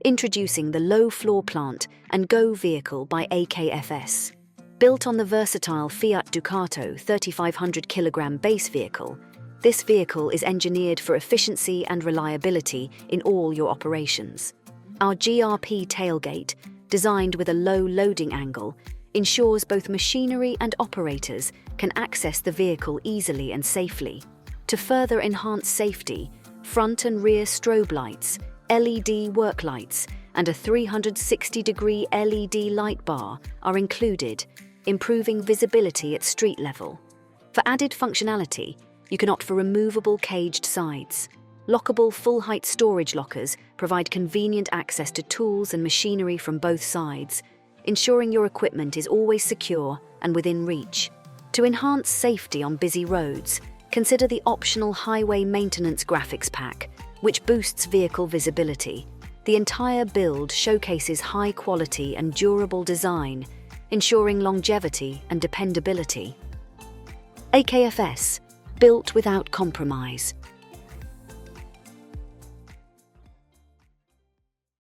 Introducing the low floor plant and go vehicle by AKFS. Built on the versatile Fiat Ducato 3500 kilogram base vehicle, this vehicle is engineered for efficiency and reliability in all your operations. Our GRP tailgate, designed with a low loading angle, ensures both machinery and operators can access the vehicle easily and safely. To further enhance safety, front and rear strobe lights, LED work lights, and a 360-degree LED light bar are included, improving visibility at street level. For added functionality, you can opt for removable caged sides. Lockable full-height storage lockers provide convenient access to tools and machinery from both sides, ensuring your equipment is always secure and within reach. To enhance safety on busy roads, consider the optional Highway Maintenance Graphics Pack, which boosts vehicle visibility. The entire build showcases high-quality and durable design, ensuring longevity and dependability. AKFS, built without compromise.